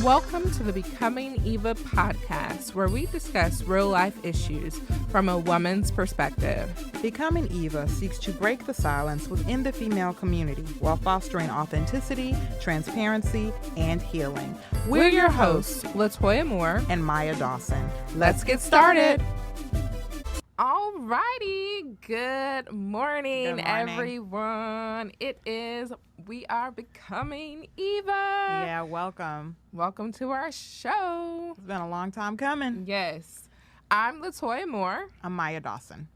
Welcome to the Becoming Eva podcast, where we discuss real-life issues from a woman's perspective. Becoming Eva seeks to break the silence within the female community while fostering authenticity, transparency, and healing. We're your hosts, Latoya Moore and Maya Dawson. Let's get started. Alrighty, good morning, everyone. We are Becoming Eva. Yeah, welcome. Welcome to our show. It's been a long time coming. Yes. I'm Latoya Moore. I'm Maya Dawson.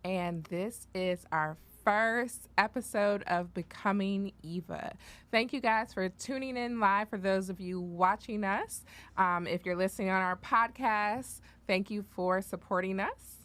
And this is our first episode of Becoming Eva. Thank you guys for tuning in live. For those of you watching us, if you're listening on our podcast, thank you for supporting us.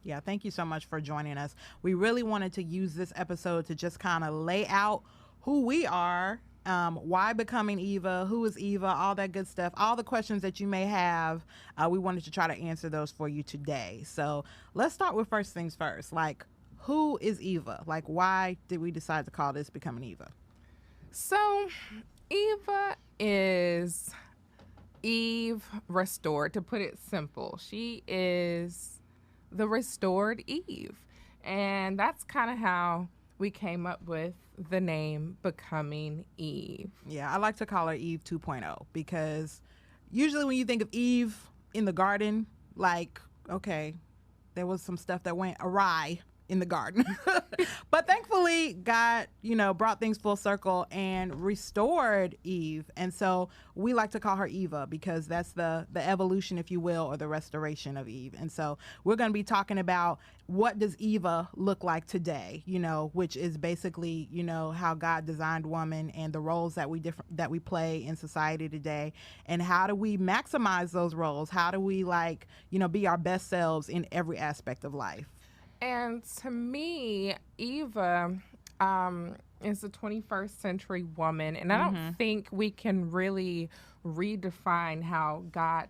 Yeah, thank you so much for joining us. We really wanted to use this episode to just kind of lay out who we are, why Becoming Eva, who is Eva, all that good stuff, all the questions that you may have. We wanted to try to answer those for you today. So let's start with first things first. Like, who is Eva? Like, why did we decide to call this Becoming Eva? So Eva is Eve restored, to put it simple. She is the restored Eve. And that's kind of how we came up with the name Becoming Eve. Yeah, I like to call her Eve 2.0 because usually when you think of Eve in the garden, like, okay, there was some stuff that went awry in the garden. But thankfully, God, brought things full circle and restored Eve. And so we like to call her Eva because that's the evolution, if you will, or the restoration of Eve. And so we're going to be talking about what does Eva look like today, which is basically, how God designed woman and the roles that we play in society today. And how do we maximize those roles? How do we be our best selves in every aspect of life? And to me, Eva is a 21st century woman. And I don't think we can really redefine how God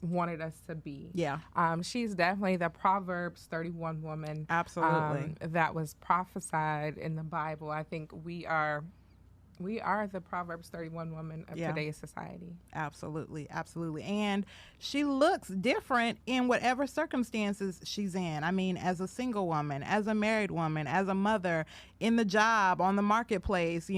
wanted us to be. Yeah. She's definitely the Proverbs 31 woman. Absolutely. That was prophesied in the Bible. I think we are the Proverbs 31 woman of today's society. Absolutely. Absolutely. And she looks different in whatever circumstances she's in. I mean, as a single woman, as a married woman, as a mother, in the job, on the marketplace,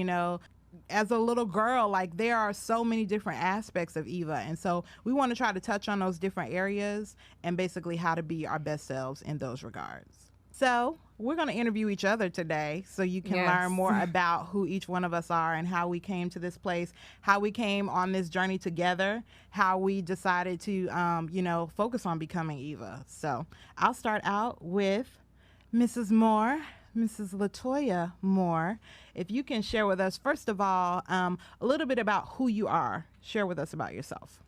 as a little girl, there are so many different aspects of Eva. And so we want to try to touch on those different areas and basically how to be our best selves in those regards. So we're going to interview each other today so you can learn more about who each one of us are and how we came to this place, how we came on this journey together, how we decided to, focus on becoming Eva. So I'll start out with Mrs. Moore, Mrs. Latoya Moore. If you can share with us, first of all, a little bit about who you are. Share with us about yourself.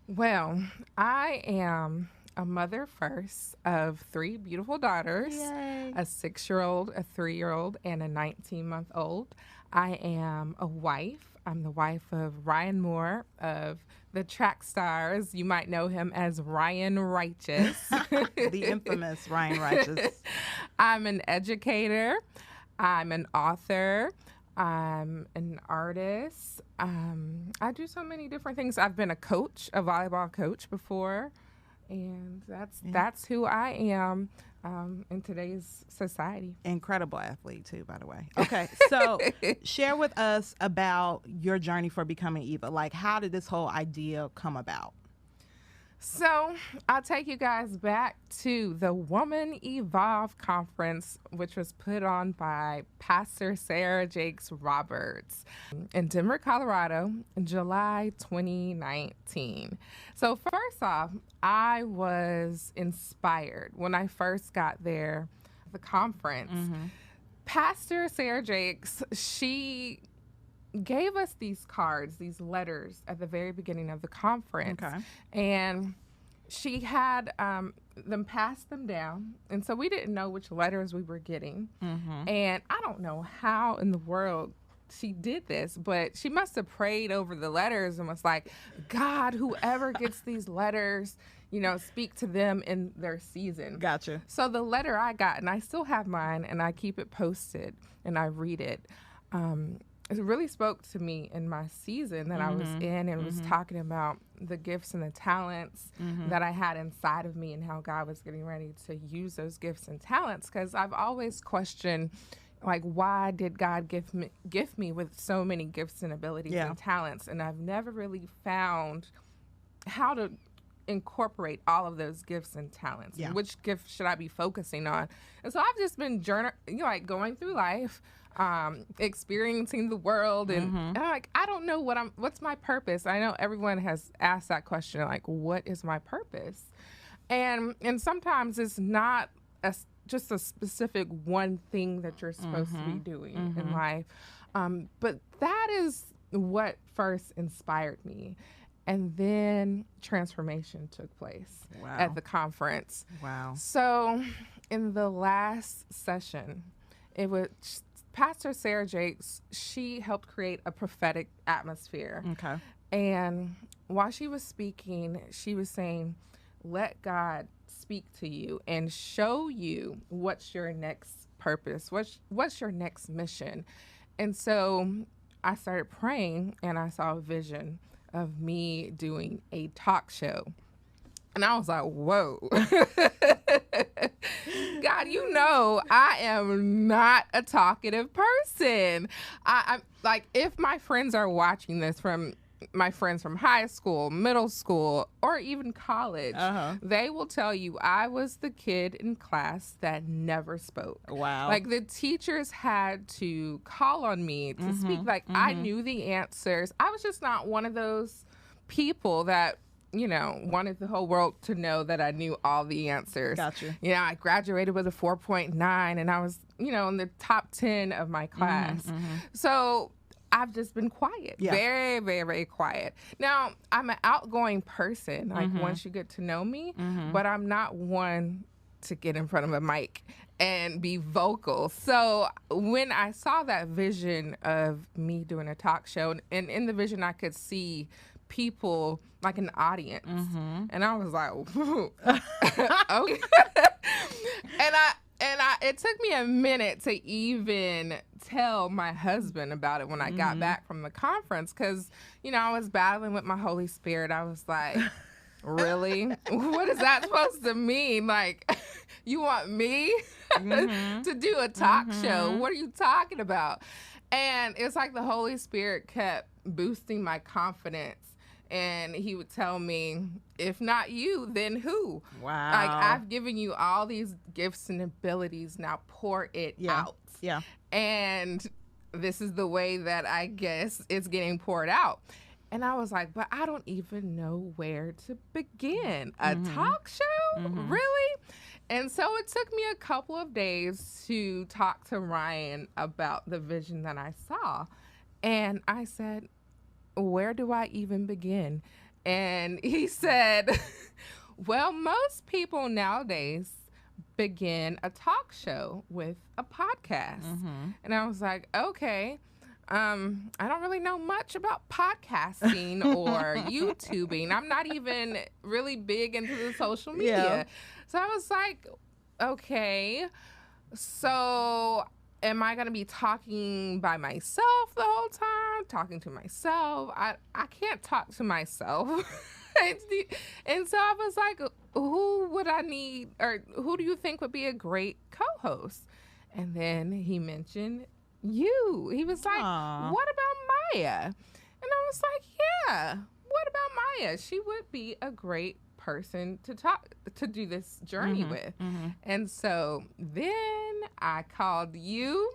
Well, I am a mother first of 3 beautiful daughters. Yay. A 6-year-old, a 3-year-old, and a 19-month-old. I am a wife. I'm the wife of Ryan Moore of the track stars. You might know him as Ryan Righteous. The infamous Ryan Righteous. I'm an educator. I'm an author. I'm an artist. I do so many different things. I've been a coach, a volleyball coach before. And that's who I am in today's society. Incredible athlete, too, by the way. Okay, so share with us about your journey for becoming Eva. Like, how did this whole idea come about? So I'll take you guys back to the Woman Evolve conference, which was put on by Pastor Sarah Jakes Roberts in Denver, Colorado, in July 2019. So first off, I was inspired when I first got there, the conference. Pastor Sarah Jakes, she gave us these cards, these letters at the very beginning of the conference. Okay. And she had them pass them down. And so we didn't know which letters we were getting. And I don't know how in the world she did this, but she must have prayed over the letters and was like, God, whoever gets these letters, speak to them in their season. Gotcha. So the letter I got, and I still have mine, and I keep it posted, and I read it. it really spoke to me in my season that I was in, and was talking about the gifts and the talents that I had inside of me and how God was getting ready to use those gifts and talents. Because I've always questioned, like, why did God gift me with so many gifts and abilities and talents? And I've never really found how to incorporate all of those gifts and talents. And which gift should I be focusing on? And so I've just been going through life, experiencing the world, and I'm like, I don't know what's my purpose. I know everyone has asked that question, like, what is my purpose? And sometimes it's not just a specific one thing that you're supposed to be doing in life. But that is what first inspired me. And then transformation took place at the conference. Wow. So in the last session, it was Pastor Sarah Jakes. She helped create a prophetic atmosphere. Okay. And while she was speaking, she was saying, let God speak to you and show you what's your next purpose, what's your next mission. And so I started praying, and I saw a vision of me doing a talk show. And I was like, whoa. God, I am not a talkative person. I'm like, if my friends are watching this, from my friends from high school, middle school, or even college, they will tell you I was the kid in class that never spoke. Wow. Like, the teachers had to call on me to speak. Like, I knew the answers. I was just not one of those people that, wanted the whole world to know that I knew all the answers. Gotcha. I graduated with a 4.9, and I was, in the top 10 of my class. So I've just been quiet, very, very, very quiet. Now, I'm an outgoing person, like, once you get to know me, but I'm not one to get in front of a mic and be vocal. So when I saw that vision of me doing a talk show, and in the vision I could see people, like an audience, and I was like, okay. And it took me a minute to even tell my husband about it when I got back from the conference, because, I was battling with my Holy Spirit. I was like, really? What is that supposed to mean? Like, you want me to do a talk show? What are you talking about? And it's like the Holy Spirit kept boosting my confidence. And he would tell me, if not you, then who? Wow. Like, I've given you all these gifts and abilities. Now pour it out. Yeah. And this is the way that I guess it's getting poured out. And I was like, but I don't even know where to begin. A talk show? Really? And so it took me a couple of days to talk to Ryan about the vision that I saw. And I said, where do I even begin? And he said, well, most people nowadays begin a talk show with a podcast. And I was like, okay, I don't really know much about podcasting or YouTubing. I'm not even really big into the social media. So I was like, okay, so am I going to be talking by myself the whole time? Talking to myself? I can't talk to myself. And so I was like, who would I need, or who do you think would be a great co-host? And then he mentioned you. He was like, what about Maya? And I was like, yeah, what about Maya? She would be a great person to do this journey with. And so then I called you,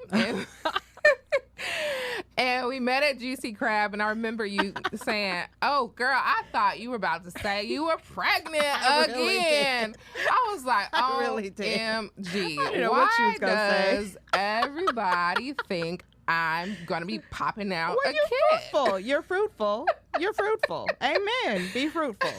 and we met at Juicy Crab, and I remember you saying, oh girl, I thought you were about to say you were pregnant again. I was like, OMG, why does everybody think I'm gonna be popping out a kid? You're fruitful. You're fruitful. Amen. Be fruitful.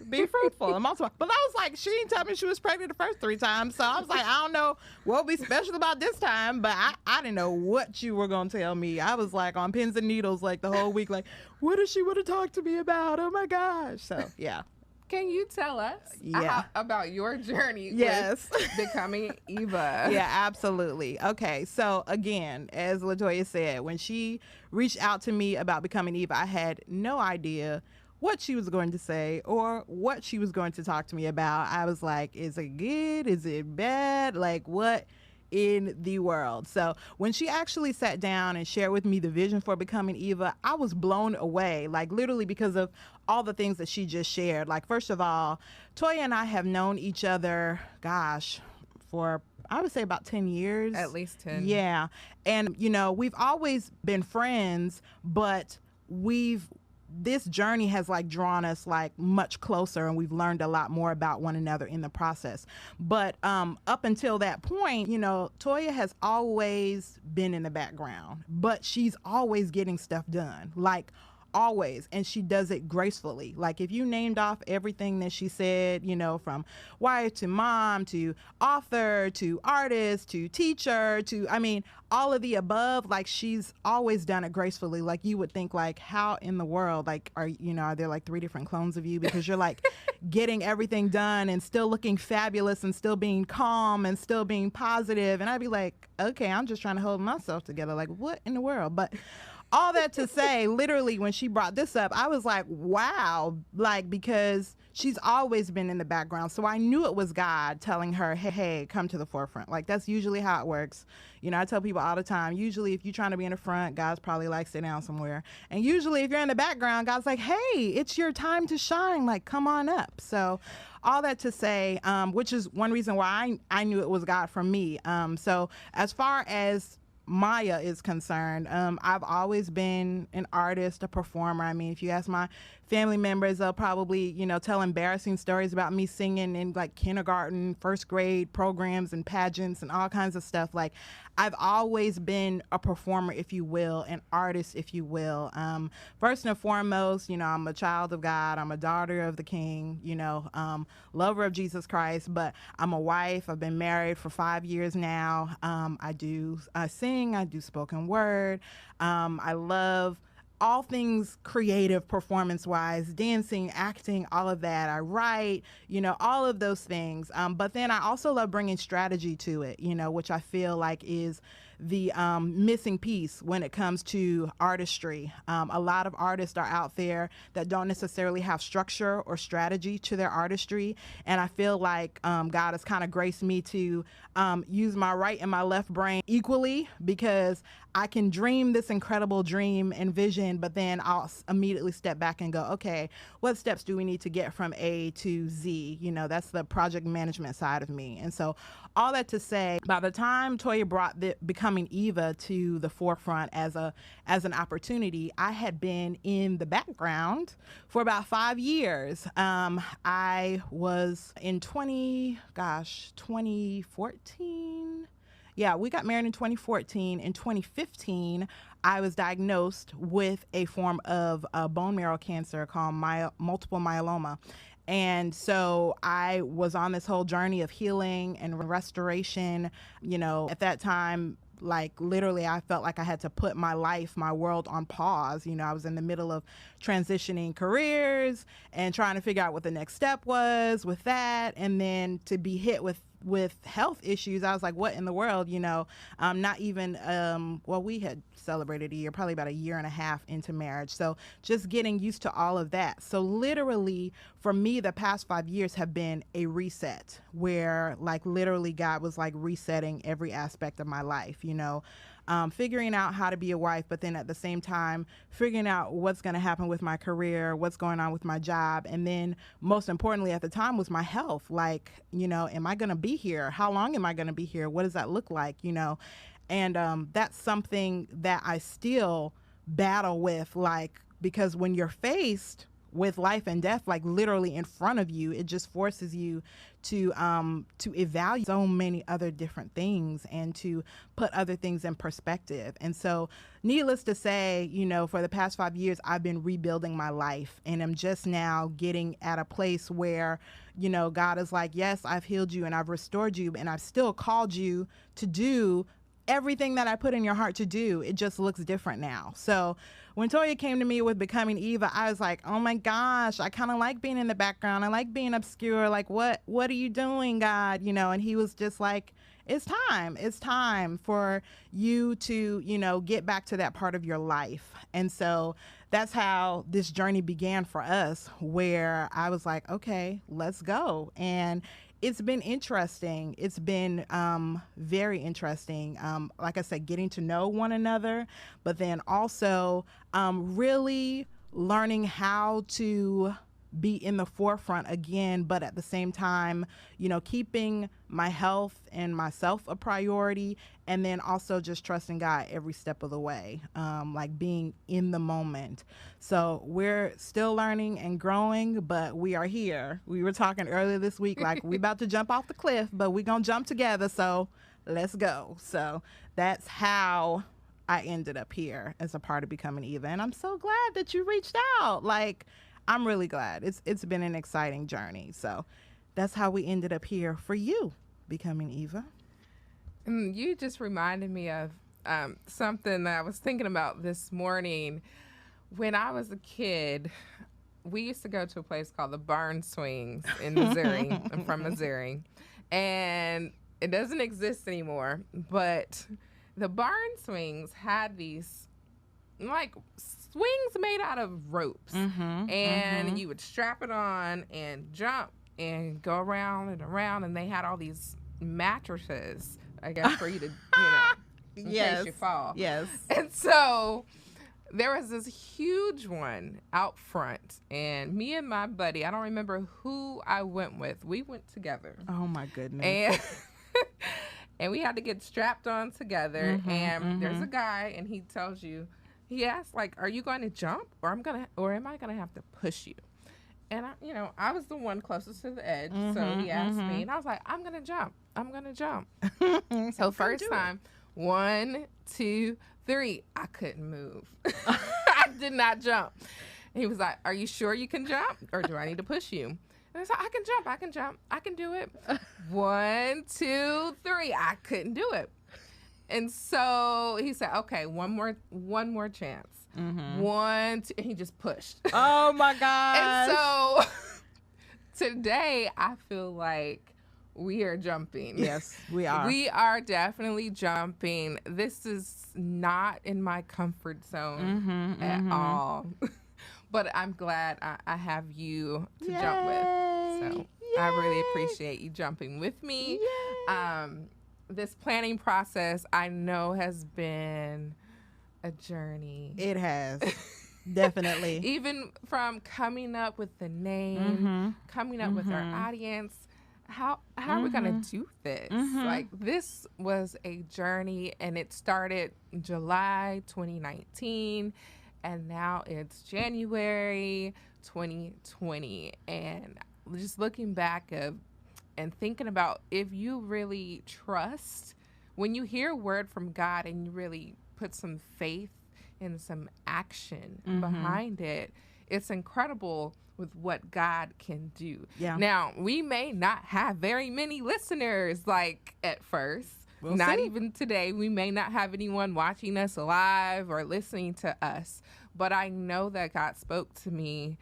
Be fruitful and multiply. But I was like, she didn't tell me she was pregnant the first 3 times. So I was like, I don't know what will be special about this time. But I didn't know what you were going to tell me. I was like on pins and needles like the whole week. Like, what does she want to talk to me about? Oh, my gosh. So, yeah. Can you tell us Yeah. about your journey Yes. with Becoming Eva? Yeah, absolutely. Okay, so again, as Latoya said, when she reached out to me about Becoming Eva, I had no idea what she was going to say or what she was going to talk to me about. I was like, is it good? Is it bad? Like, what in the world? So when she actually sat down and shared with me the vision for Becoming Eva, I was blown away, like literally because of all the things that she just shared. Like, first of all, Toya and I have known each other, gosh, for I would say about 10 years. At least 10. Yeah. And, we've always been friends, but this journey has like drawn us like much closer, and we've learned a lot more about one another in the process. But up until that point, Toya has always been in the background, but she's always getting stuff done. Like, always, and she does it gracefully. Like, if you named off everything that she said, from wife to mom to author to artist to teacher to, all of the above, like, she's always done it gracefully. Like, you would think, like, how in the world, like, are there like 3 different clones of you, because you're like getting everything done and still looking fabulous and still being calm and still being positive. And I'd be like, okay, I'm just trying to hold myself together. Like, what in the world? But all that to say, literally, when she brought this up, I was like, wow, like, because she's always been in the background. So I knew it was God telling her, hey, come to the forefront. Like, that's usually how it works. I tell people all the time, usually if you're trying to be in the front, God's probably like, sit down somewhere. And usually if you're in the background, God's like, hey, it's your time to shine. Like, come on up. So all that to say, which is one reason why I knew it was God for me. So as far as Maya is concerned, I've always been an artist, a performer. I mean, if you ask my family members, they'll probably, tell embarrassing stories about me singing in like kindergarten, first grade programs and pageants and all kinds of stuff. Like, I've always been a performer, if you will, an artist, if you will. First and foremost, I'm a child of God. I'm a daughter of the King, lover of Jesus Christ, but I'm a wife. I've been married for 5 years now. I sing, I do spoken word. I love all things creative, performance-wise, dancing, acting, all of that. I write, all of those things. But then I also love bringing strategy to it, which I feel like is the missing piece when it comes to artistry. A lot of artists are out there that don't necessarily have structure or strategy to their artistry. And I feel like God has kind of graced me to use my right and my left brain equally, because I can dream this incredible dream and vision, but then I'll immediately step back and go, okay, what steps do we need to get from A to Z? That's the project management side of me. And so all that to say, by the time Toya brought the Becoming Eva to the forefront as an opportunity, I had been in the background for about 5 years. I was in 2014. Yeah, we got married in 2014. In 2015, I was diagnosed with a form of bone marrow cancer called multiple myeloma. And so I was on this whole journey of healing and restoration. At that time, like, literally, I felt like I had to put my life, my world on pause. I was in the middle of transitioning careers and trying to figure out what the next step was with that. And then to be hit with health issues, I was like, what in the world, not even, we had celebrated a year, probably about a year and a half into marriage. So just getting used to all of that. So literally for me, the past 5 years have been a reset where, like, literally God was like resetting every aspect of my life, figuring out how to be a wife, but then at the same time, figuring out what's going to happen with my career, what's going on with my job. And then most importantly at the time was my health. Like, am I going to be here? How long am I going to be here? What does that look like? And that's something that I still battle with, like, because when you're faced with life and death, like literally in front of you, it just forces you to evaluate so many other different things and to put other things in perspective. And so needless to say, for the past 5 years, I've been rebuilding my life, and I'm just now getting at a place where, God is like, yes, I've healed you and I've restored you, and I've still called you to do everything that I put in your heart to do. It just looks different now. So when Toya came to me with Becoming Eva, I was like, oh my gosh, I kind of like being in the background. I like being obscure. Like, what are you doing, God? And he was just like, it's time. It's time for you to, get back to that part of your life. And so that's how this journey began for us, where I was like, okay, let's go. And it's been interesting. It's been very interesting. Like I said, getting to know one another, but then also really learning how to be in the forefront again, but at the same time, keeping my health and myself a priority, and then also just trusting God every step of the way, like being in the moment. So we're still learning and growing, but we are here. We were talking earlier this week, like we about to jump off the cliff, but we're going to jump together. So let's go. So that's how I ended up here as a part of Becoming Eva. And I'm so glad that you reached out. Like, I'm really glad. It's been an exciting journey. So that's how we ended up here for you, Becoming Eva. You just reminded me of something that I was thinking about this morning. When I was a kid, we used to go to a place called the Barn Swings in Missouri. I'm from Missouri. And it doesn't exist anymore. But the Barn Swings had these, like, swings made out of ropes, and you would strap it on and jump and go around and around, and they had all these mattresses, I guess, for you to, in case you fall. Yes. And so there was this huge one out front, and me and my buddy, I don't remember who I went with. We went together. Oh my goodness. And and we had to get strapped on together, and there's a guy, and he tells you, he asked, like, are you going to jump or am I going to have to push you? And I was the one closest to the edge. So he asked me, and I was like, I'm going to jump. So first time, 1, 2, 3, I couldn't move. I did not jump. And he was like, are you sure you can jump, or do I need to push you? And I said, I can jump. I can do it. 1, 2, 3. I couldn't do it. And so he said, okay, one more chance. 1, 2, and he just pushed. Oh my gosh. And so today I feel like we are jumping. Yes, we are. We are definitely jumping. This is not in my comfort zone at all. But I'm glad I have you to jump with. So I really appreciate you jumping with me. This planning process, I know, has been a journey. It has. Definitely. Even from coming up with the name, coming up with our audience, how are we going to do this? Like, this was a journey, and it started July 2019, and now it's January 2020. And just looking back and thinking about, if you really trust, when you hear a word from God and you really put some faith and some action behind it, it's incredible with what God can do. Yeah. Now, we may not have very many listeners, like, at first. We'll not see. Even today. We may not have anyone watching us live or listening to us. But I know that God spoke to me,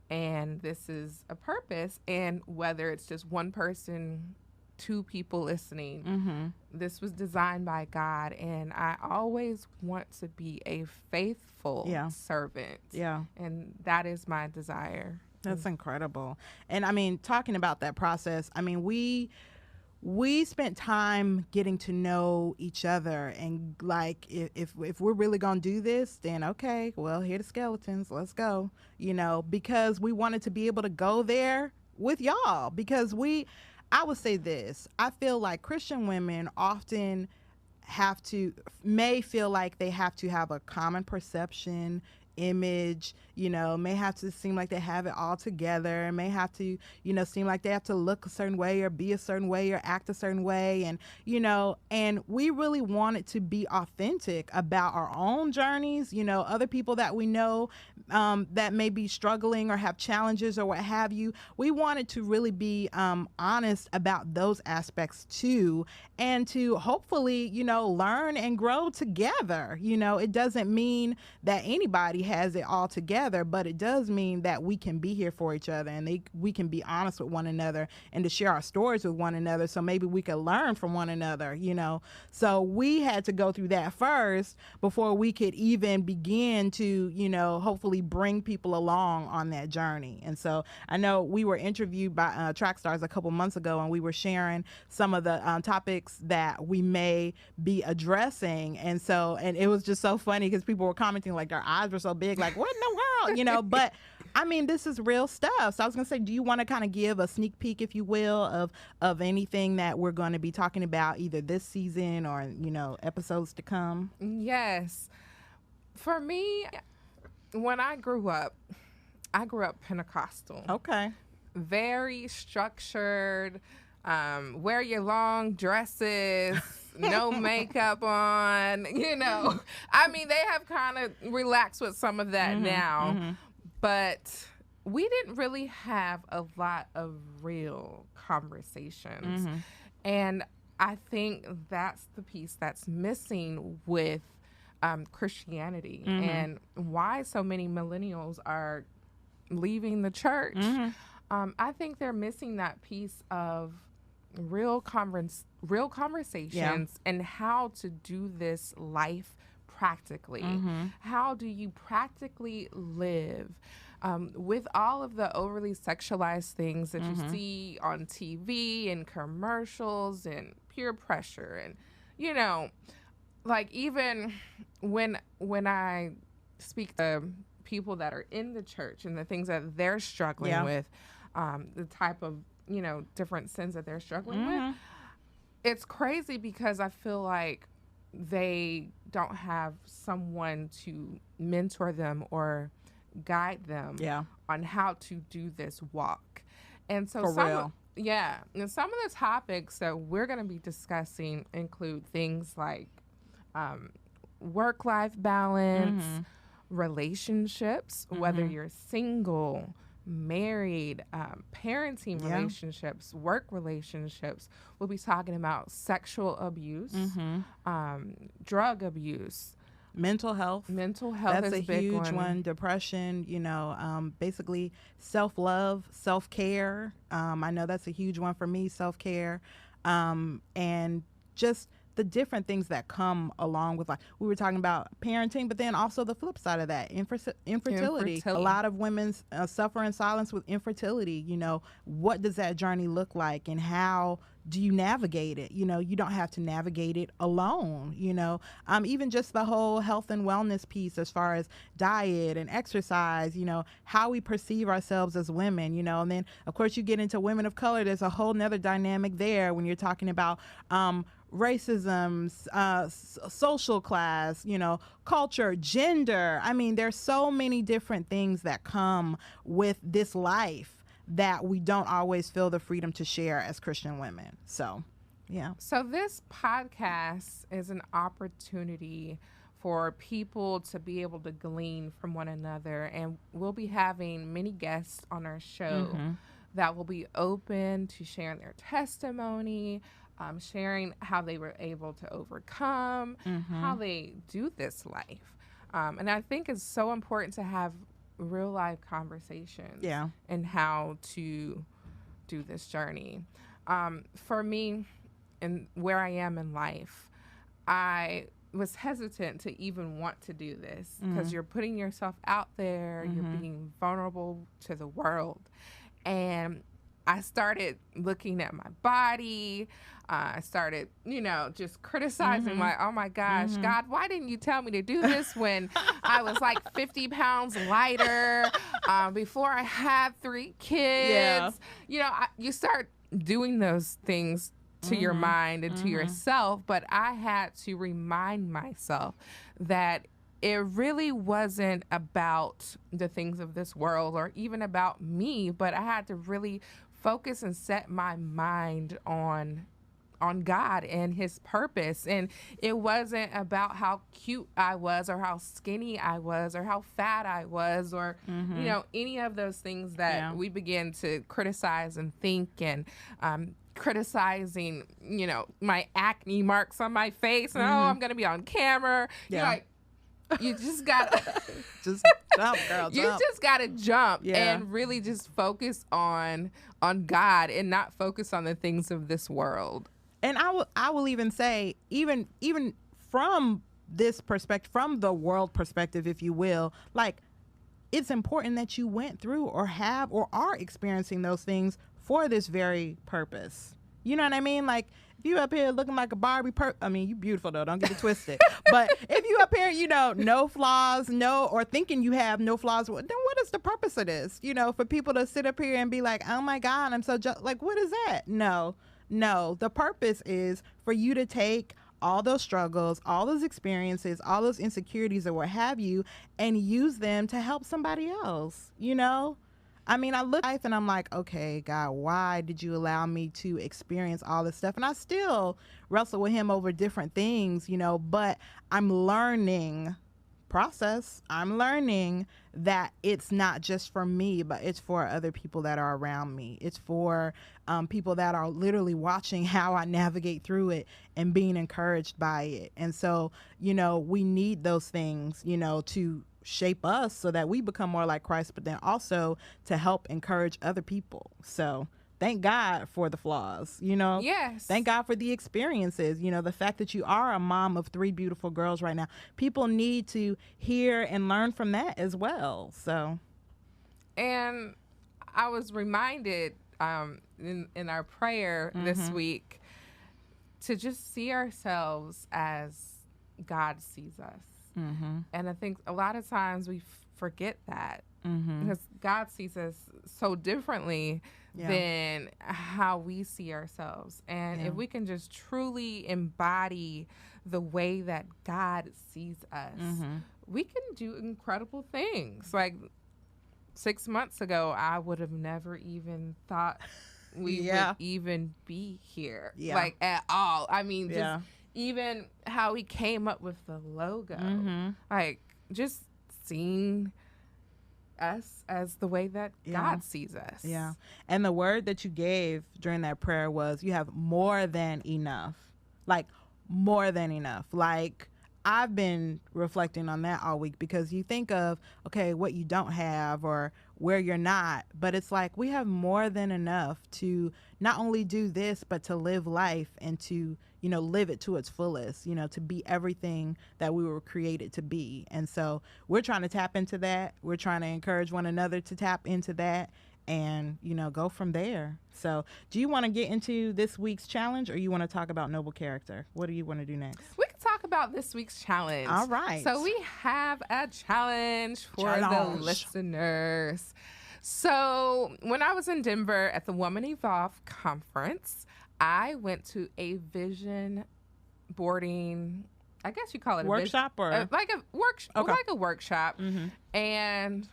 and this is a purpose. And whether it's just one person, 2 people listening, this was designed by God. And I always want to be a faithful servant. Yeah. And that is my desire. That's incredible. And I mean, talking about that process, I mean, we spent time getting to know each other, and like, if we're really gonna do this, then okay, well, here are the skeletons, let's go, because we wanted to be able to go there with y'all, because I would say this, I feel like Christian women often may feel like they have to have a common perception, image, may have to seem like they have it all together, may have to, seem like they have to look a certain way or be a certain way or act a certain way. And, and we really wanted to be authentic about our own journeys, other people that we know that may be struggling or have challenges or what have you. We wanted to really be honest about those aspects too, and to hopefully, learn and grow together. It doesn't mean that anybody has it all together, but it does mean that we can be here for each other, and we can be honest with one another and to share our stories with one another, so maybe we could learn from one another, you know. So we had to go through that first before we could even begin to, you know, hopefully bring people along on that journey. And so I know we were interviewed by Track Stars a couple months ago, and we were sharing some of the topics that we may be addressing. And it was just so funny because people were commenting like their eyes were so big, like, what in the world, you know? But I mean, this is real stuff. So I was going to say, do you want to kind of give a sneak peek, if you will, of anything that we're going to be talking about either this season or, you know, episodes to come? Yes. For me, when I grew up Pentecostal. Okay. Very structured, wear your long dresses, no makeup on, you know. I mean, they have kind of relaxed with some of that now, but we didn't really have a lot of real conversations. And I think that's the piece that's missing with Christianity and why so many millennials are leaving the church. I think they're missing that piece of real conversations and how to do this life practically. How do you practically live with all of the overly sexualized things that you see on TV and commercials and peer pressure, and, you know, like, even when I speak to people that are in the church and the things that they're struggling with, the type of, you know, different sins that they're struggling with, it's crazy because I feel like they don't have someone to mentor them or guide them on how to do this walk. And so and some of the topics that we're going to be discussing include things like work-life balance, relationships, whether you're single, married, parenting relationships, work relationships. We'll be talking about sexual abuse, drug abuse, mental health. That's a big huge one. Depression, you know, basically self-love, self-care. I know that's a huge one for me, self-care, and just the different things that come along with, like, we were talking about parenting, but then also the flip side of that, infertility. A lot of women suffer in silence with infertility. You know, what does that journey look like, and how do you navigate it? You know, you don't have to navigate it alone, you know. Even just the whole health and wellness piece, as far as diet and exercise, you know, how we perceive ourselves as women, you know. And then, of course, you get into women of color. There's a whole nother dynamic there when you're talking about racism, social class, you know, culture, gender. I mean, there's so many different things that come with this life that we don't always feel the freedom to share as Christian women. So, yeah. So this podcast is an opportunity for people to be able to glean from one another, and we'll be having many guests on our show that will be open to sharing their testimony, sharing how they were able to overcome, how they do this life. And I think it's so important to have real life conversations and how to do this journey. For me, and where I am in life, I was hesitant to even want to do this because you're putting yourself out there, you're being vulnerable to the world. And I started looking at my body. I started, you know, just criticizing, like, oh my gosh, God, why didn't you tell me to do this when I was like 50 pounds lighter, before I had 3 kids? You know, you start doing those things to your mind and to yourself. But I had to remind myself that it really wasn't about the things of this world or even about me, but I had to really focus and set my mind on God and his purpose. And it wasn't about how cute I was or how skinny I was or how fat I was or, you know, any of those things that we begin to criticize and think, and criticizing, you know, my acne marks on my face, and oh, I'm going to be on camera. You know, like, you just gotta Just jump, girl, you jump. just gotta jump Yeah. and really just focus on God and not focus on the things of this world. And I will even say, even from this perspective, from the world perspective, if you will, like, it's important that you went through or have or are experiencing those things for this very purpose. You know what I mean? Like, if you up here looking like a Barbie, I mean, you beautiful though, don't get it twisted. But if you up here, you know, no flaws, or thinking you have no flaws, then what is the purpose of this? You know, for people to sit up here and be like, oh my God, I'm so like, what is that? No, the purpose is for you to take all those struggles, all those experiences, all those insecurities or what have you, and use them to help somebody else, you know? I mean, I look at life and I'm like, okay, God, why did you allow me to experience all this stuff? And I still wrestle with him over different things, you know, but I'm learning that it's not just for me, but it's for other people that are around me. It's for people that are literally watching how I navigate through it and being encouraged by it. And so, you know, we need those things, you know, to shape us so that we become more like Christ, but then also to help encourage other people. So thank God for the flaws, you know? Yes. Thank God for the experiences, you know, the fact that you are a mom of 3 beautiful girls right now. People need to hear and learn from that as well. So. And I was reminded in our prayer this week to just see ourselves as God sees us. And I think a lot of times we forget that because God sees us so differently than how we see ourselves. And if we can just truly embody the way that God sees us, we can do incredible things. Like 6 months ago, I would have never even thought we would even be here, like at all. I mean, just even how we came up with the logo, like just seeing us as the way that God sees us. Yeah. And the word that you gave during that prayer was you have more than enough. Like, more than enough. Like, I've been reflecting on that all week because you think of, okay, what you don't have or where you're not, but it's like we have more than enough to not only do this, but to live life and to, you know, live it to its fullest, you know, to be everything that we were created to be. And so we're trying to tap into that. We're trying to encourage one another to tap into that and, you know, go from there. So do you want to get into this week's challenge or you want to talk about noble character? What do you want to do next? We can talk about this week's challenge. All right. So we have a challenge for the listeners. So when I was in Denver at the Woman Evolve conference, I went to a vision boarding, I guess you call it workshop like a workshop. And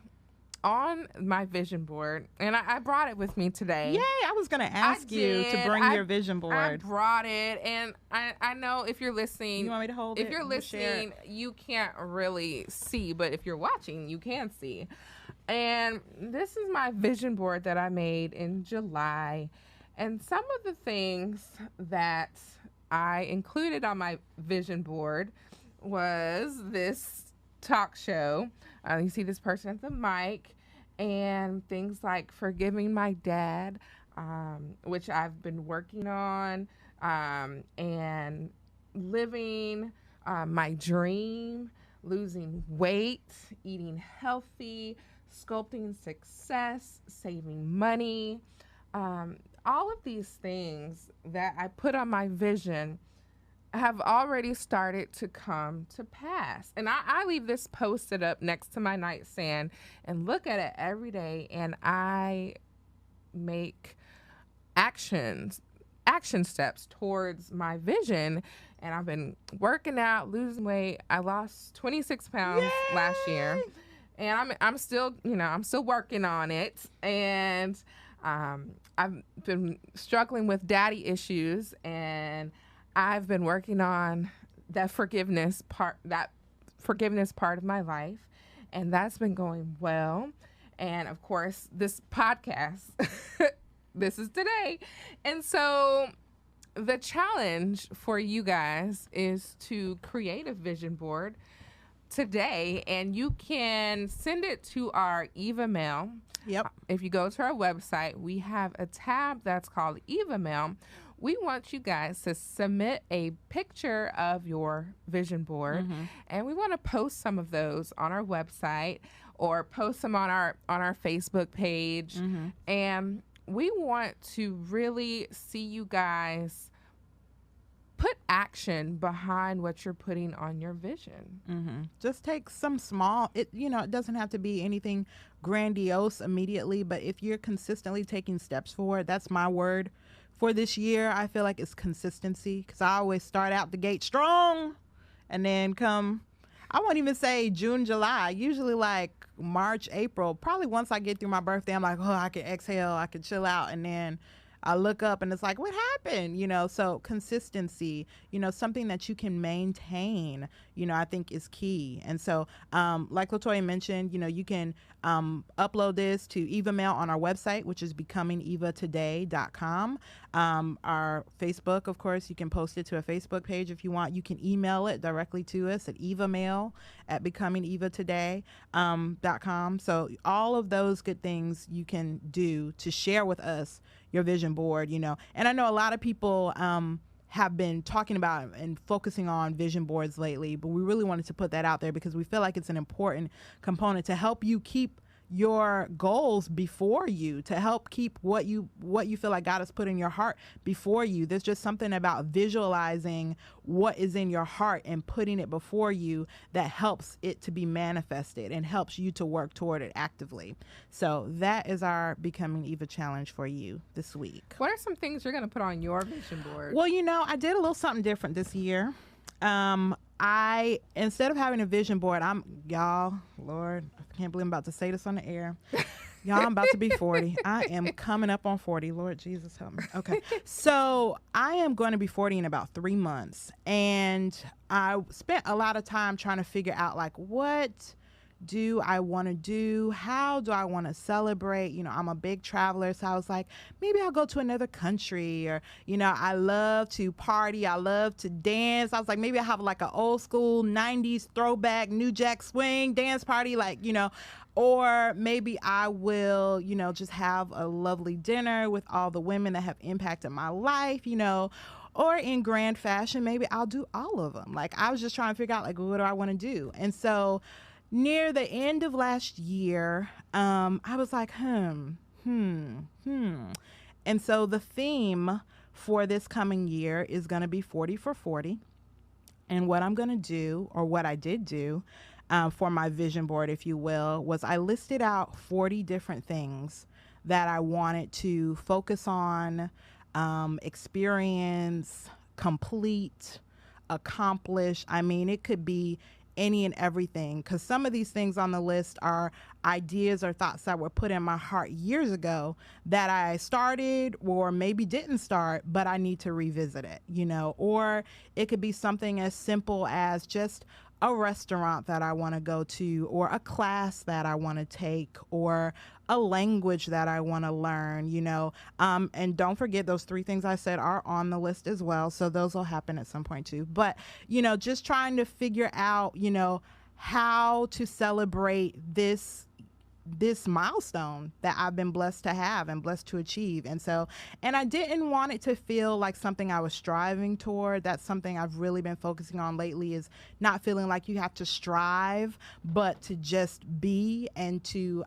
on my vision board, and I brought it with me today. Yay, I was going to ask you to bring your vision board. I brought it, and I know if you're listening. You want me to hold it? If you're listening, you can't really see, but if you're watching, you can see. And this is my vision board that I made in July. And some of the things that I included on my vision board was this talk show. You see this person at the mic, and things like forgiving my dad, which I've been working on, and living my dream, losing weight, eating healthy, sculpting success, saving money. All of these things that I put on my vision have already started to come to pass. And I leave this posted up next to my nightstand and look at it every day, and I make action steps towards my vision. And I've been working out, losing weight. I lost 26 pounds last year, and I'm still working on it. And I've been struggling with daddy issues, and I've been working on that forgiveness part of my life, and that's been going well. And of course, this podcast, this is today. And so the challenge for you guys is to create a vision board today, and you can send it to our Eva mail. Yep. If you go to our website, we have a tab that's called Eva mail. We want you guys to submit a picture of your vision board, and we want to post some of those on our website or post them on our Facebook page. And we want to really see you guys put action behind what you're putting on your vision. Just take some small, it doesn't have to be anything grandiose immediately, but if you're consistently taking steps forward, that's my word for this year. I feel like it's consistency, because I always start out the gate strong, and then come, I won't even say June, July, usually like March, April, probably once I get through my birthday, I'm like, oh, I can exhale, I can chill out, and then I look up and it's like, what happened? So consistency, something that you can maintain, I think is key. And so, like LaToya mentioned, you can upload this to Eva Mail on our website, which is becomingevatoday.com. Our Facebook, of course, you can post it to a Facebook page if you want. You can email it directly to us at evamail@becomingevatoday.com. So all of those good things you can do to share with us your vision board, and I know a lot of people have been talking about and focusing on vision boards lately, but we really wanted to put that out there because we feel like it's an important component to help you keep your goals before you, to help keep what you feel like God has put in your heart before you. There's just something about visualizing what is in your heart and putting it before you that helps it to be manifested and helps you to work toward it actively. So that is our Becoming Eva challenge for you this week. What are some things you're going to put on your vision board? Well, I did a little something different this year. I, instead of having a vision board, y'all, Lord, I can't believe I'm about to say this on the air. Y'all, I'm about to be 40. I am coming up on 40. Lord Jesus, help me. Okay. So I am going to be 40 in about 3 months. And I spent a lot of time trying to figure out, like, what do I want to do? How do I want to celebrate? I'm a big traveler, so I was like, maybe I'll go to another country, or, I love to party. I love to dance. I was like, maybe I'll have like an old school 90s throwback New Jack Swing dance party, or maybe I will, just have a lovely dinner with all the women that have impacted my life, or in grand fashion, maybe I'll do all of them. Like, I was just trying to figure out, like, what do I want to do? And so near the end of last year, I was like, And so the theme for this coming year is going to be 40 for 40. And what I'm going to do, or what I did do for my vision board, if you will, was I listed out 40 different things that I wanted to focus on, experience, complete, accomplish. I mean, it could be any and everything, because some of these things on the list are ideas or thoughts that were put in my heart years ago that I started or maybe didn't start, but I need to revisit it, or it could be something as simple as just a restaurant that I want to go to, or a class that I want to take, or a language that I want to learn, and don't forget, those 3 things I said are on the list as well. So those will happen at some point too. But, just trying to figure out, how to celebrate this milestone that I've been blessed to have and blessed to achieve. And I didn't want it to feel like something I was striving toward. That's something I've really been focusing on lately, is not feeling like you have to strive, but to just be, and to,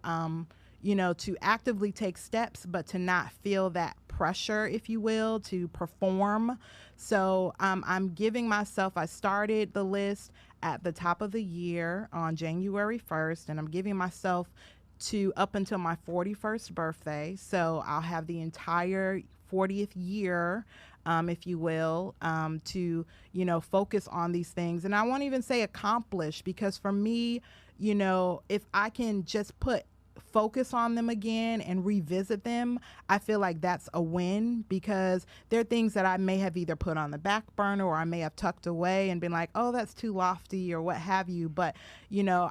to actively take steps, but to not feel that pressure, if you will, to perform. So I'm giving myself, I started the list at the top of the year on January 1st, and I'm giving myself to up until my 41st birthday. So I'll have the entire 40th year, if you will, to, focus on these things. And I won't even say accomplish, because for me, if I can just put focus on them again and revisit them, I feel like that's a win, because there are things that I may have either put on the back burner or I may have tucked away and been like, oh, that's too lofty or what have you. But,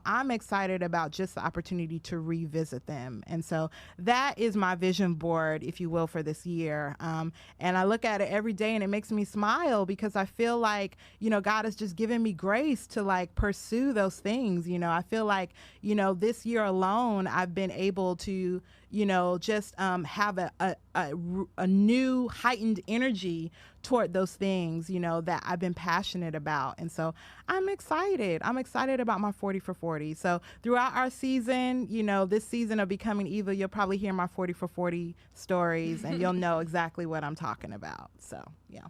I'm excited about just the opportunity to revisit them. And so that is my vision board, if you will, for this year. And I look at it every day and it makes me smile, because I feel like, God has just given me grace to like pursue those things. I feel like, this year alone, I've been able to, just have a new heightened energy toward those things, that I've been passionate about. And so I'm excited. I'm excited about my 40 for 40. So throughout our season, this season of Becoming Eva, you'll probably hear my 40 for 40 stories and you'll know exactly what I'm talking about. So, yeah.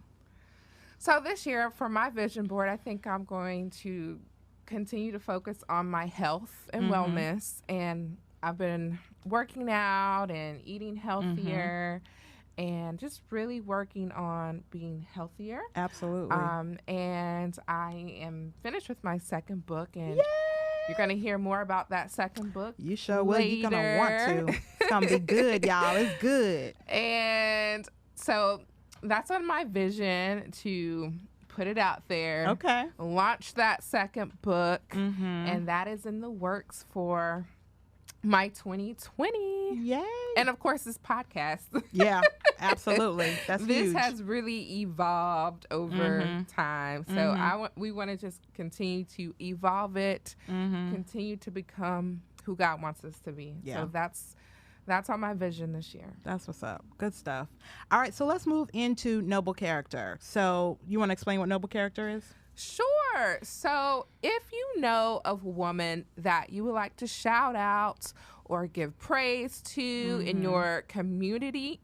So this year for my vision board, I think I'm going to continue to focus on my health and wellness. And I've been working out and eating healthier and just really working on being healthier. Absolutely. And I am finished with my second book, and Yay! you're going to hear more about that second book. You sure will. You're going to want to. It's going to be good, y'all. It's good. And so that's on my vision, to put it out there. Okay. Launch that second book. And that is in the works for my 2020. Yay. And of course, this podcast. Yeah, absolutely. That's this huge. has really evolved over time. So we want to just continue to evolve it, continue to become who God wants us to be. Yeah. So that's on my vision this year. That's what's up. Good stuff. All right, so let's move into noble character. So you want to explain what noble character is? Sure. So if you know of a woman that you would like to shout out or give praise to in your community,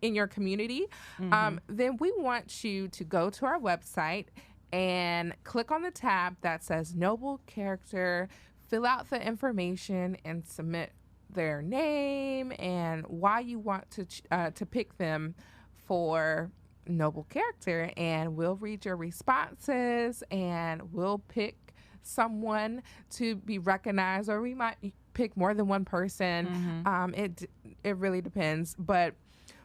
then we want you to go to our website and click on the tab that says Noble Character, fill out the information and submit their name and why you want to pick them for Noble Character, and we'll read your responses and we'll pick someone to be recognized, or we might pick more than one person. It really depends, but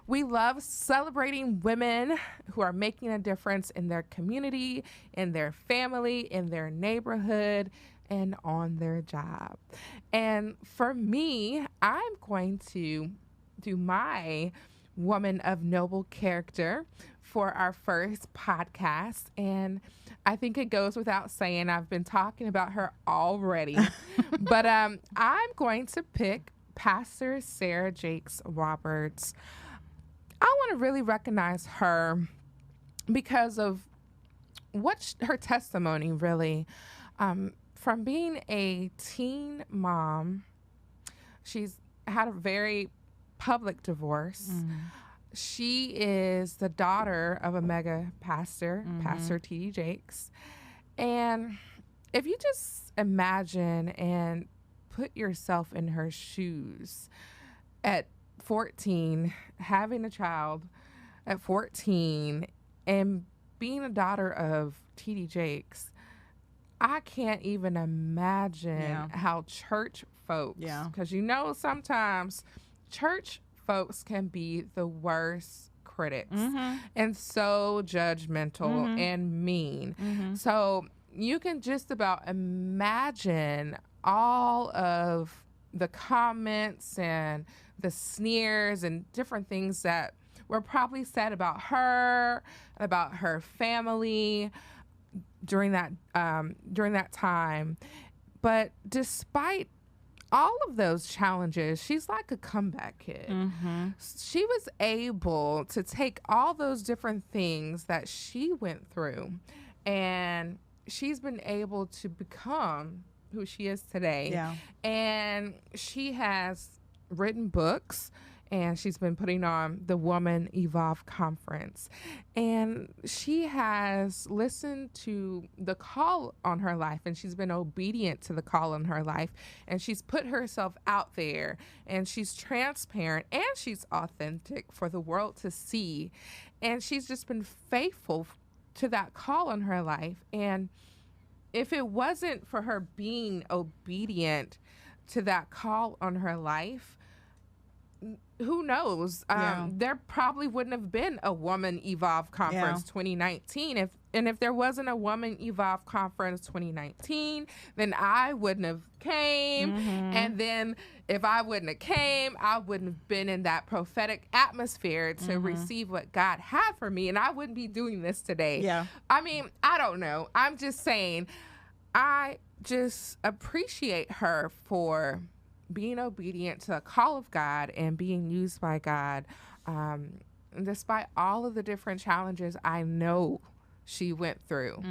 we love celebrating women who are making a difference in their community, in their family, in their neighborhood, and on their job. And for me, I'm going to do my Woman of Noble Character for our first podcast. And I think it goes without saying, I've been talking about her already. But I'm going to pick Pastor Sarah Jakes Roberts. I want to really recognize her because of her testimony, really. From being a teen mom, she's had a very public divorce. She is the daughter of a mega pastor, Pastor T.D. Jakes. And if you just imagine and put yourself in her shoes at 14, having a child at 14, and being a daughter of T.D. Jakes, I can't even imagine how church folks, because sometimes church folks can be the worst critics and so judgmental and mean. So you can just about imagine all of the comments and the sneers and different things that were probably said about her, about her family during that time. But despite all of those challenges, she's like a comeback kid. She was able to take all those different things that she went through, and she's been able to become who she is today. And she has written books, and she's been putting on the Woman Evolve Conference. And she has listened to the call on her life, and she's been obedient to the call on her life. And she's put herself out there, and she's transparent, and she's authentic for the world to see. And she's just been faithful to that call on her life. And if it wasn't for her being obedient to that call on her life, who knows? Yeah. There probably wouldn't have been a Woman Evolve Conference 2019 if there wasn't a Woman Evolve Conference 2019, then I wouldn't have came. And then if I wouldn't have came, I wouldn't have been in that prophetic atmosphere to receive what God had for me, and I wouldn't be doing this today. Yeah. I mean, I don't know. I'm just saying, I just appreciate her for being obedient to the call of God and being used by God, despite all of the different challenges I know she went through.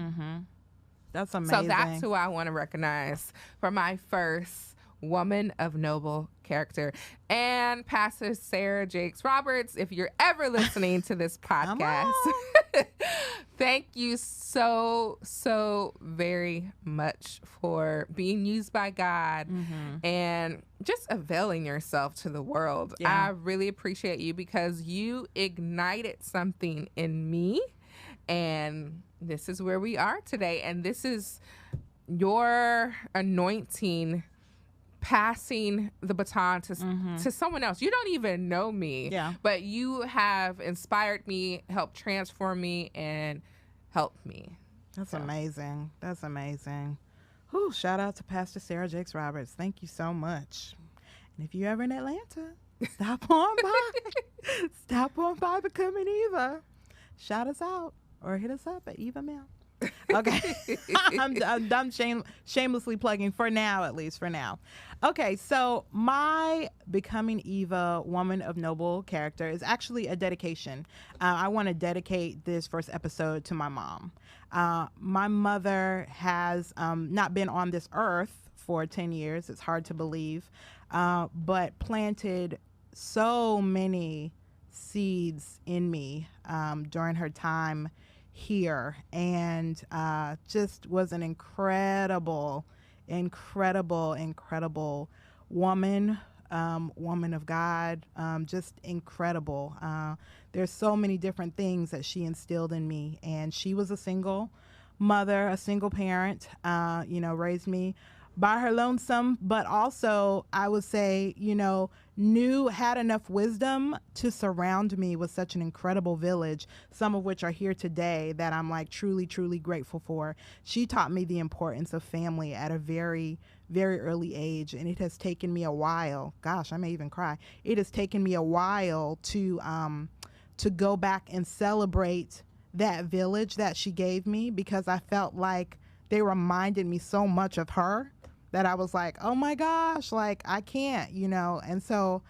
That's amazing. So that's who I want to recognize for my first woman of noble character. And Pastor Sarah Jakes Roberts, if you're ever listening to this podcast, thank you so very much for being used by God and just availing yourself to the world. Yeah. I really appreciate you because you ignited something in me, and this is where we are today. And this is your anointing passing the baton to someone else. You don't even know me, but you have inspired me, helped transform me, and helped me. That's amazing. That's amazing. Whew, shout out to Pastor Sarah Jakes Roberts. Thank you so much. And if you're ever in Atlanta, stop on by. Stop on by Becoming Eva. Shout us out or hit us up at Eva Mail. Okay. I'm done shamelessly plugging for now, at least for now. Okay, so my Becoming Eva Woman of Noble Character is actually a dedication. I want to dedicate this first episode to my mom. My mother has not been on this earth for 10 years. It's hard to believe, but planted so many seeds in me during her time here, and just was an incredible woman, woman of God, just incredible. There's so many different things that she instilled in me, and she was a single mother, a single parent, raised me by her lonesome, but also I would say, had enough wisdom to surround me with such an incredible village, some of which are here today, that I'm like truly grateful for. She taught me the importance of family at a very, very early age, and it has taken me a while. Gosh, I may even cry. It has taken me a while to go back and celebrate that village that she gave me, because I felt like they reminded me so much of her that I was like, oh my gosh, like I can't, and so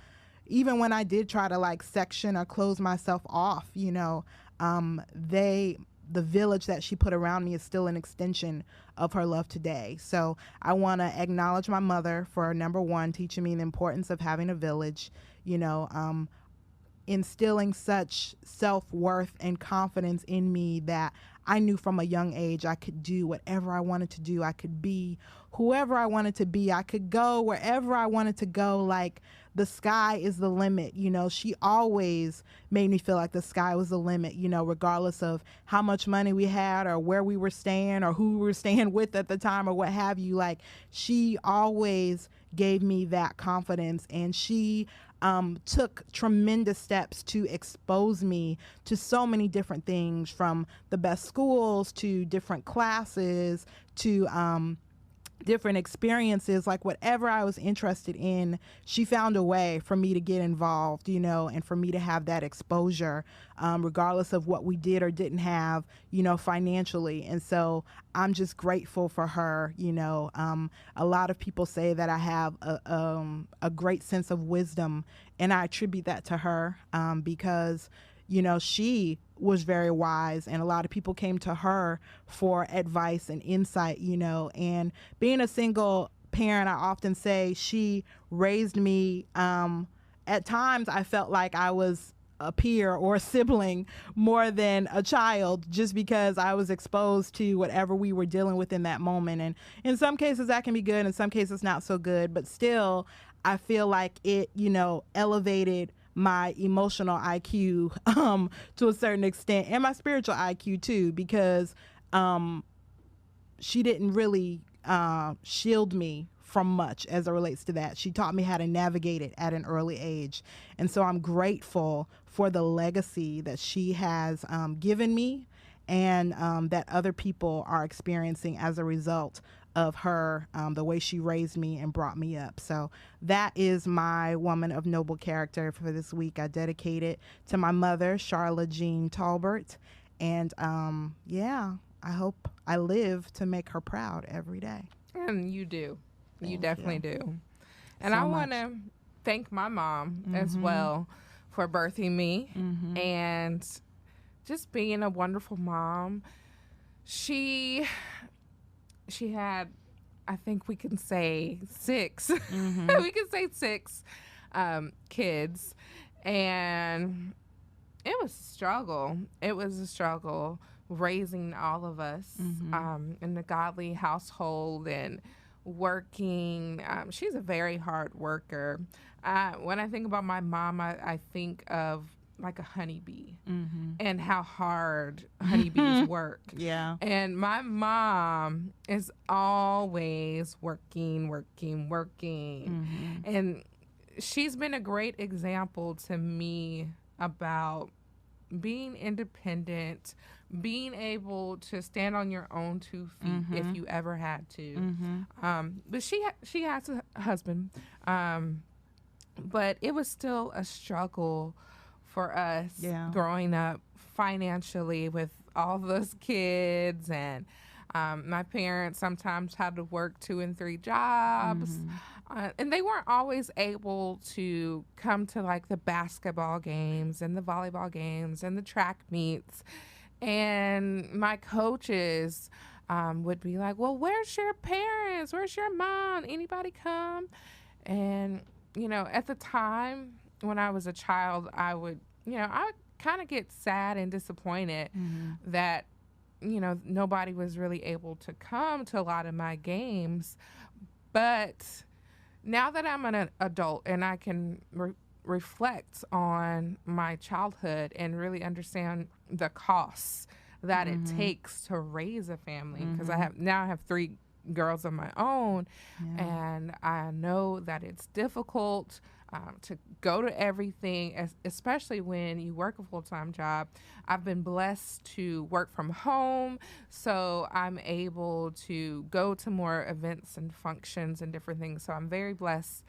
even when I did try to like section or close myself off, the village that she put around me is still an extension of her love today. So I want to acknowledge my mother for, number one, teaching me the importance of having a village, instilling such self-worth and confidence in me that I knew from a young age I could do whatever I wanted to do. I could be whoever I wanted to be. I could go wherever I wanted to go. Like, the sky is the limit. She always made me feel like the sky was the limit, regardless of how much money we had or where we were staying or who we were staying with at the time or what have you. Like, she always gave me that confidence, and she took tremendous steps to expose me to so many different things, from the best schools to different classes to different experiences. Like, whatever I was interested in, she found a way for me to get involved, and for me to have that exposure, regardless of what we did or didn't have, financially. And so I'm just grateful for her. A lot of people say that I have a great sense of wisdom, and I attribute that to her, because she was very wise, and a lot of people came to her for advice and insight, and being a single parent, I often say she raised me. At times I felt like I was a peer or a sibling more than a child, just because I was exposed to whatever we were dealing with in that moment. And in some cases that can be good, in some cases not so good, but still I feel like it, elevated my emotional IQ to a certain extent, and my spiritual IQ too, because she didn't really shield me from much as it relates to that. She taught me how to navigate it at an early age. And so I'm grateful for the legacy that she has given me, and that other people are experiencing as a result of her, the way she raised me and brought me up. So that is my woman of noble character for this week. I dedicate it to my mother, Charla Jean Talbert. And yeah, I hope I live to make her proud every day. And you do. You definitely do. And So I want to thank my mom as well for birthing me and just being a wonderful mom. She had, I think we can say 6. We can say 6 kids. And it was a struggle. It was a struggle raising all of us in a godly household and working. She's a very hard worker. When I think about my mom, I think of like a honeybee and how hard honeybees work. Yeah. And my mom is always working. And she's been a great example to me about being independent, being able to stand on your own 2 feet if you ever had to. But she has a husband, but it was still a struggle for us growing up financially with all those kids. And my parents sometimes had to work 2 and 3 jobs. And they weren't always able to come to like the basketball games and the volleyball games and the track meets. And my coaches would be like, well, where's your parents? Where's your mom? Anybody come? And, you know, at the time when I was a child, I would kind of get sad and disappointed that, you know, nobody was really able to come to a lot of my games. But now that I'm an adult and I can reflect on my childhood and really understand the costs that it takes to raise a family, because I have 3 girls of my own, and I know that it's difficult to go to everything, especially when you work a full-time job. I've been blessed to work from home, so I'm able to go to more events and functions and different things. So I'm very blessed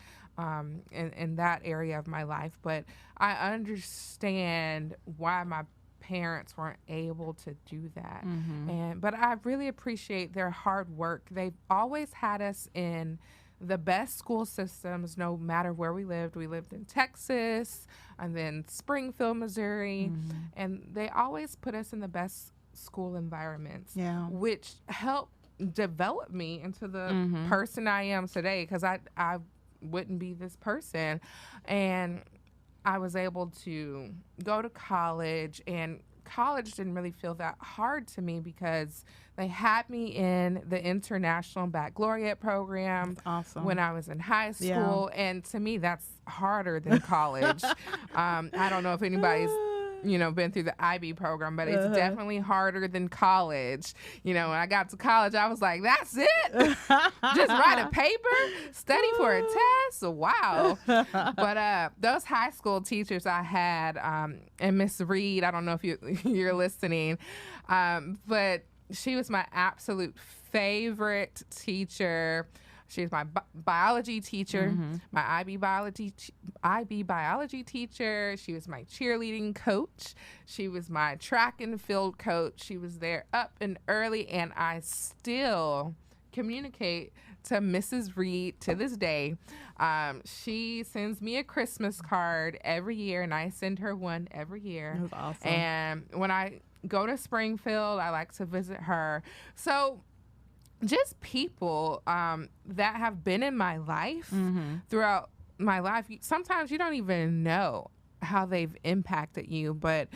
in that area of my life. But I understand why my parents weren't able to do that. But I really appreciate their hard work. They've always had us in the best school systems, no matter where we lived. We lived in Texas and then Springfield, Missouri, and they always put us in the best school environments, which helped develop me into the person I am today, because I wouldn't be this person. And I was able to go to college, and college didn't really feel that hard to me because they had me in the International Baccalaureate program when I was in high school. And to me, that's harder than college. I don't know if anybody's been through the IB program, but it's definitely harder than college. You know, when I got to college, I was like, that's it? Just write a paper, study for a test? Wow. But those high school teachers I had, and Miss Reed, I don't know if you're listening, but she was my absolute favorite teacher. She was my biology teacher, my IB biology teacher. She was my cheerleading coach. She was my track and field coach. She was there up and early, and I still communicate to Mrs. Reed to this day. She sends me a Christmas card every year, and I send her one every year. That was awesome. And when I go to Springfield, I like to visit her. So just people that have been in my life throughout my life. Sometimes you don't even know how they've impacted you, but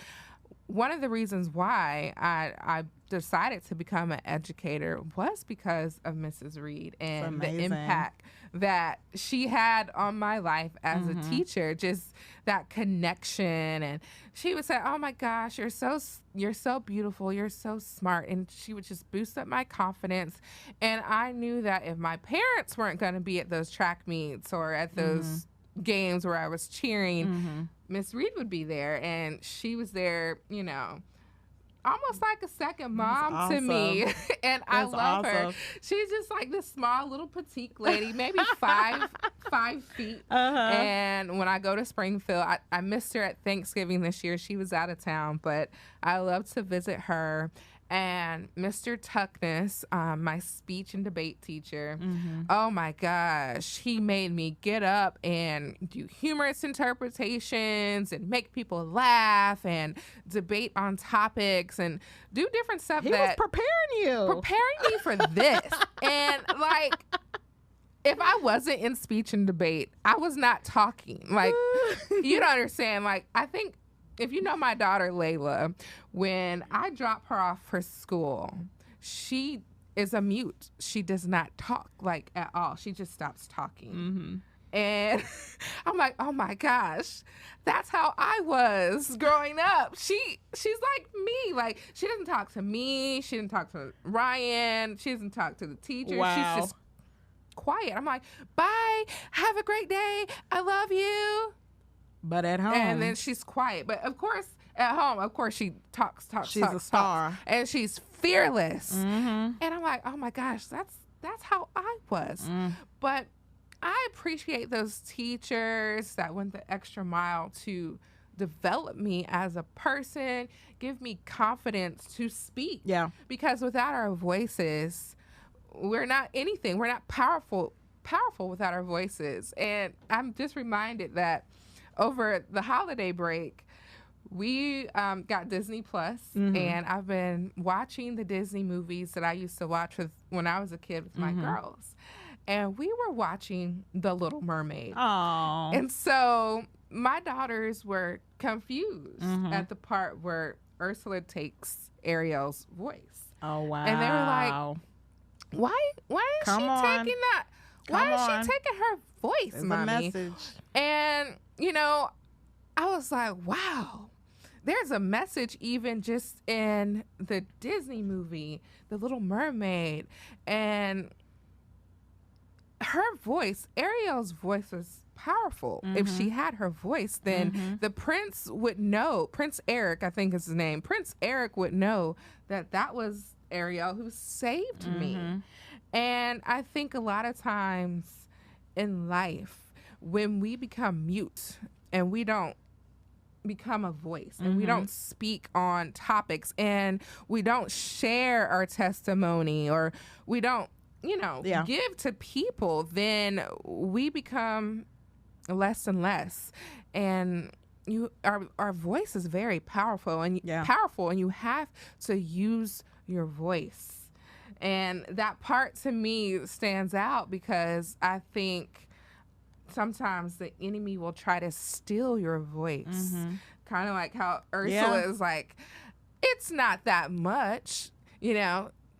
one of the reasons why I decided to become an educator was because of Mrs. Reed and the impact that she had on my life as a teacher. Just that connection, and she would say, "Oh my gosh, you're so beautiful, you're so smart," and she would just boost up my confidence. And I knew that if my parents weren't going to be at those track meets or at those games where I was cheering, Miss Reed would be there, and she was there, you know, almost like a second mom to me. And I love her. She's just like this small little petite lady, maybe 5 feet. And when I go to Springfield, I missed her at Thanksgiving this year. She was out of town, but I love to visit her. And Mr. Tuckness, my speech and debate teacher, oh my gosh, he made me get up and do humorous interpretations and make people laugh and debate on topics and do different stuff. He was preparing me for this. And like, if I wasn't in speech and debate, I was not talking. Like, you don't understand. Like, I think, if you know my daughter, Layla, when I drop her off for school, she is a mute. She does not talk, like, at all. She just stops talking. And I'm like, oh my gosh, that's how I was growing up. She's like me. Like, she doesn't talk to me. She didn't talk to Ryan. She doesn't talk to the teacher. Wow. She's just quiet. I'm like, bye. Have a great day. I love you. But at home. And then she's quiet. But of course, at home, of course, she talks. She's a star. Talks. And she's fearless. And I'm like, oh my gosh, that's how I was. But I appreciate those teachers that went the extra mile to develop me as a person, give me confidence to speak. Yeah. Because without our voices, we're not anything. We're not powerful without our voices. And I'm just reminded that over the holiday break, we got Disney Plus, and I've been watching the Disney movies that I used to watch when I was a kid with my girls. And we were watching The Little Mermaid. Aww. And so my daughters were confused at the part where Ursula takes Ariel's voice. Oh, wow. And they were like, why is she taking that? Why is she taking her voice, It's Mommy? a message. And, you know, I was like, wow, there's a message even just in the Disney movie, The Little Mermaid. And her voice, Ariel's voice was powerful. If she had her voice, then the prince would know. Prince Eric, I think is his name. Prince Eric would know that was Ariel who saved me. And I think a lot of times in life, when we become mute and we don't become a voice and we don't speak on topics and we don't share our testimony or we don't, give to people, then we become less and less. And our voice is very powerful and you have to use your voice. And that part to me stands out because I think sometimes the enemy will try to steal your voice. Kind of like how Ursula is like, it's not that much,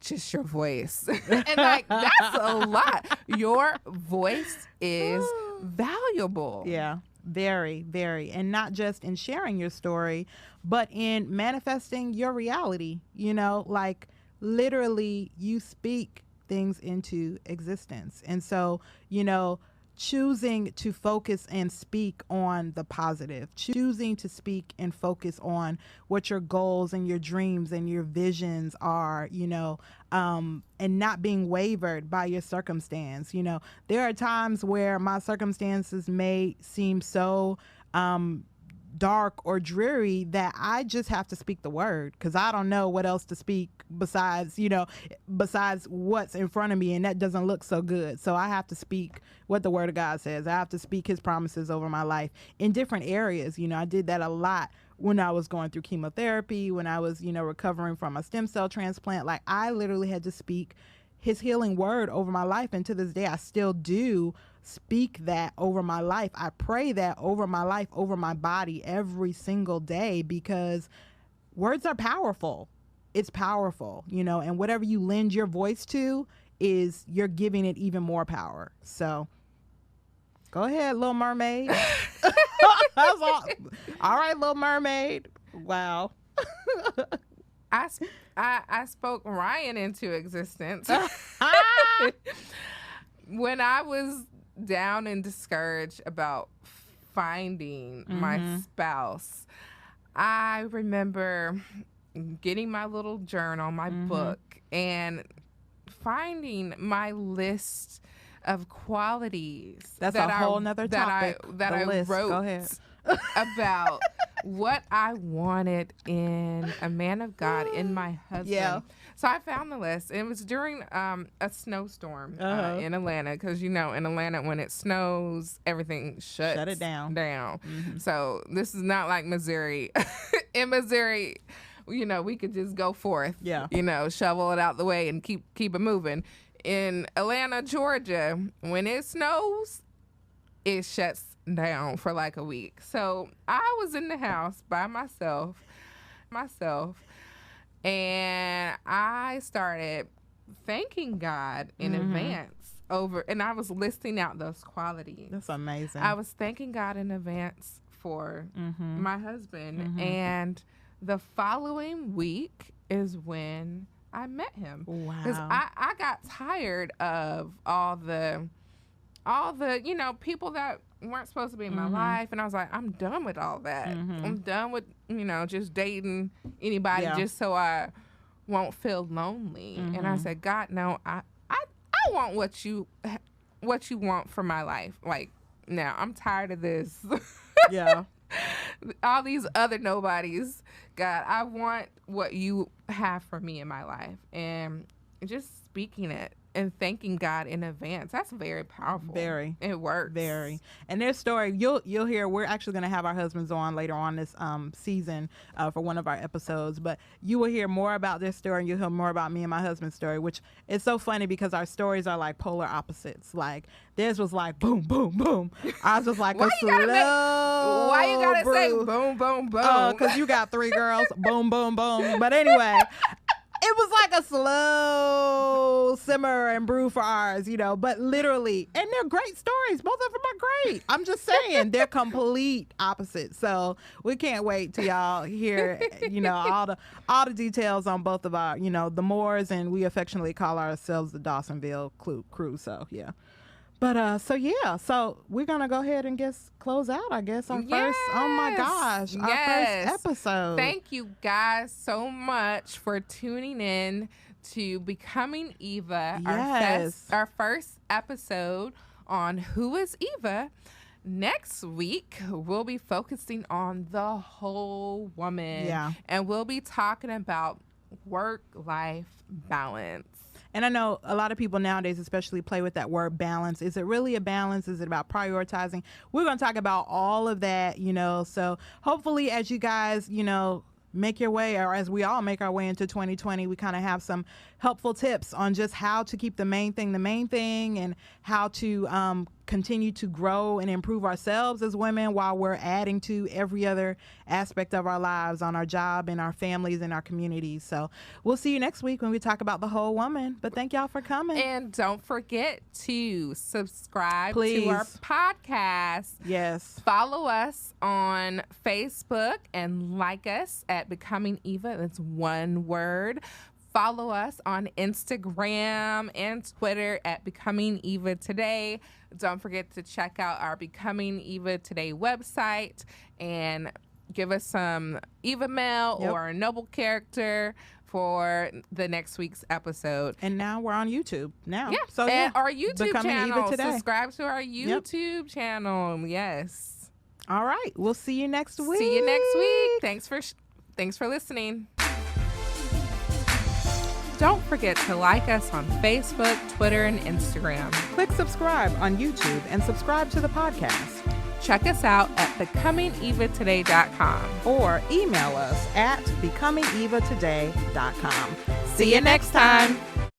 just your voice. And like, that's a lot. Your voice is valuable. Yeah, very, very. And not just in sharing your story, but in manifesting your reality, like literally you speak things into existence. And so, choosing to focus and speak on the positive, choosing to speak and focus on what your goals and your dreams and your visions are, and not being wavered by your circumstance. There are times where my circumstances may seem so dark or dreary that I just have to speak the word because I don't know what else to speak besides what's in front of me, and that doesn't look so good. So I have to speak what the word of God says. I have to speak his promises over my life in different areas. I did that a lot when I was going through chemotherapy, when I was, recovering from a stem cell transplant. Like, I literally had to speak his healing word over my life. And to this day, I still do speak that over my life. I pray that over my life, over my body every single day, because words are powerful. It's powerful, and whatever you lend your voice to is you're giving it even more power. So go ahead, Little Mermaid. All right, Little Mermaid. Wow. I spoke Ryan into existence. When I was down and discouraged about finding my spouse, I remember getting my little journal, my book, and finding my list of qualities. That's a whole nother topic. That I wrote Go ahead. about what I wanted in a man of God, in my husband. Yeah. So I found the list. It was during a snowstorm in Atlanta, because in Atlanta, when it snows, everything shut it down. So this is not like Missouri. In Missouri, we could just go forth. Yeah. Shovel it out the way and keep it moving. In Atlanta, Georgia, when it snows, it shuts down for like a week. So I was in the house by myself, and I started thanking God in advance and I was listing out those qualities. That's amazing. I was thanking God in advance for my husband, and the following week is when I met him. Wow. Because I got tired of all the people that weren't supposed to be in my life, and I was like, I'm done with all that. I'm done with just dating anybody just so I won't feel lonely. And I said, God, no, I want what you want for my life. Like, now I'm tired of this. Yeah. All these other nobodies. God, I want what you have for me in my life. And just speaking it and thanking God in advance. That's very powerful. Very. It works. Very. And their story, you'll hear, we're actually going to have our husbands on later on this season for one of our episodes, but you will hear more about their story, and you'll hear more about me and my husband's story, which is so funny because our stories are like polar opposites. Like theirs was like boom, boom, boom. Ours was like Why you gotta say boom, boom, boom? Because you got 3 girls. Boom, boom, boom. But anyway, it was like a slow simmer and brew for ours, but literally, and they're great stories. Both of them are great. I'm just saying, they're complete opposites. So we can't wait till y'all hear, all the details on both of our, the Moors, and we affectionately call ourselves the Dawsonville crew. So yeah. But so we're gonna go ahead and close out, I guess, our first. Oh my gosh, our first episode. Thank you guys so much for tuning in to Becoming Eva. Yes. Our first episode on Who is Eva. Next week, we'll be focusing on the whole woman. Yeah. And we'll be talking about work-life balance. And I know a lot of people nowadays especially play with that word balance. Is it really a balance? Is it about prioritizing? We're going to talk about all of that, So hopefully as you guys, make your way, or as we all make our way into 2020, we kind of have some helpful tips on just how to keep the main thing, and how to continue to grow and improve ourselves as women while we're adding to every other aspect of our lives, on our job and our families and our communities. So we'll see you next week when we talk about the whole woman. But thank y'all for coming. And don't forget to subscribe Please. to our podcast. Yes. Follow us on Facebook and like us at Becoming Eva. That's one word. Follow us on Instagram and Twitter at Becoming Eva Today. Don't forget to check out our Becoming Eva Today website and give us some Eva mail or a noble character for the next week's episode. And now we're on YouTube now. Yeah. So and our YouTube Becoming channel. Eva Today. Subscribe to our YouTube channel. Yes. All right. We'll see you next week. See you next week. Thanks for listening. Don't forget to like us on Facebook, Twitter, and Instagram. Click subscribe on YouTube and subscribe to the podcast. Check us out at becomingevatoday.com or email us at becomingevatoday.com. See you next time.